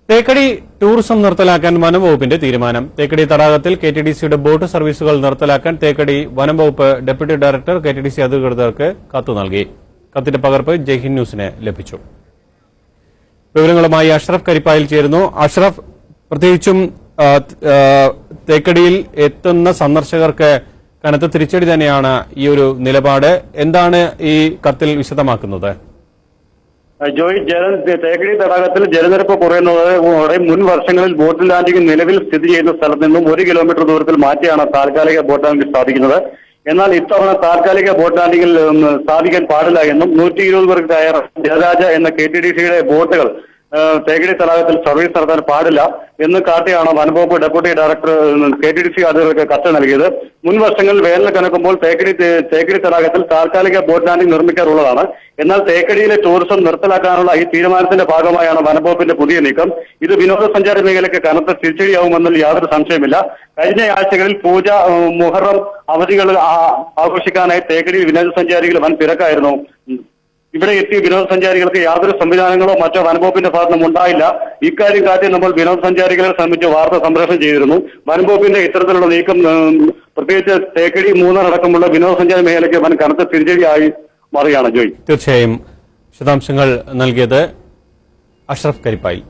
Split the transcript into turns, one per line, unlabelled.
Thekkady tourism നിർത്തലാക്കാൻ വനംവകുപ്പിന്റെ തീരുമാനം. തേക്കടി തടാകത്തിൽ കെടിഡിസിയുടെ ബോട്ട് സർവീസുകൾ നിർത്തലാക്കാൻ തേക്കടി വനംവകുപ്പ് ഡെപ്യൂട്ടി ഡയറക്ടർ കെടിഡിസി അധികൃതർക്ക് കത്ത് നൽകി. കത്തിന്റെ പകർപ്പ് ജയ്ഹിന്ദ് ന്യൂസിന് ലഭിച്ചു. വിവരങ്ങളുമായി അഷ്റഫ് കരിപ്പായിൽ ചേരുന്നു. അഷ്റഫ്, പ്രത്യേകിച്ചും തേക്കടിയിൽ എത്തുന്ന സന്ദർശകർക്ക് കനത്ത തിരിച്ചടി തന്നെയാണ് ഈ ഒരു നിലപാട്. എന്താണ് ഈ കത്തിൽ വിശദമാക്കുന്നത്?
ജോയ്, തേക്കടി തടാകത്തിൽ ജലനിരപ്പ് കുറയുന്നതോടെ മുൻ വർഷങ്ങളിൽ ബോട്ട് ലാൻഡിംഗ് നിലവിൽ സ്ഥിതി ചെയ്യുന്ന സ്ഥലത്ത് നിന്നും 1 കിലോമീറ്റർ ദൂരത്തിൽ മാറ്റിയാണ് താൽക്കാലിക ബോട്ട് ലാൻഡിംഗ് സ്ഥാപിക്കുന്നത്. എന്നാൽ ഇത്തവണ താൽക്കാലിക ബോട്ട് ലാൻഡിംഗിൽ സ്ഥാപിക്കാൻ പാടില്ല എന്നും 120 പേർക്ക് കയർ ജലരാജ എന്ന കെടിഡിസിയുടെ ബോട്ടുകൾ തേക്കടി തടാകത്തിൽ സർവീസ് നടത്താൻ പാടില്ല എന്ന് കാട്ടിയാണ് വനംവകുപ്പ് ഡെപ്യൂട്ടി ഡയറക്ടർ കെടിഡിസി അധികൃതർക്ക് കത്ത് നൽകിയത്. മുൻ വർഷങ്ങളിൽ വേനൽ കനക്കുമ്പോൾ തേക്കടി തടാകത്തിൽ താൽക്കാലിക ബോട്ട് ലാൻഡിംഗ് നിർമ്മിക്കാറുള്ളതാണ്. എന്നാൽ തേക്കടിയിലെ ടൂറിസം നിർത്തലാക്കാനുള്ള ഈ തീരുമാനത്തിന്റെ ഭാഗമായാണ് വനംവകുപ്പിന്റെ പുതിയ നീക്കം. ഇത് വിനോദസഞ്ചാര മേഖലയ്ക്ക് കനത്ത തിരിച്ചടിയാവുമെന്നതിൽ യാതൊരു സംശയമില്ല. കഴിഞ്ഞ ആഴ്ചകളിൽ പൂജ, മുഹറം അവധികൾ ആഘോഷിക്കാനായി തേക്കടിയിൽ വിനോദസഞ്ചാരികൾ വൻ തിരക്കായിരുന്നു. ഇവിടെ എത്തിയ വിനോദസഞ്ചാരികൾക്ക് യാതൊരു സംവിധാനങ്ങളോ മറ്റോ വനംവകുപ്പിന്റെ ഭാഗത്തുനിന്നും ഉണ്ടായില്ല. ഇക്കാര്യം കാട്ടി നമ്മൾ വിനോദസഞ്ചാരികളെ സംബന്ധിച്ച് വാർത്ത സംപ്രേഷണം ചെയ്തിരുന്നു. വനംവകുപ്പിന്റെ ഇത്തരത്തിലുള്ള നീക്കം പ്രത്യേകിച്ച് തേക്കടി, മൂന്നാർ അടക്കമുള്ള വിനോദസഞ്ചാര മേഖലയ്ക്ക് വൻ കനത്ത തിരിച്ചടിയായി മാറുകയാണ്. ജോയ്,
തീർച്ചയായും വിശദാംശങ്ങൾ നൽകിയത് അഷ്റഫ് കരിപ്പായിൽ.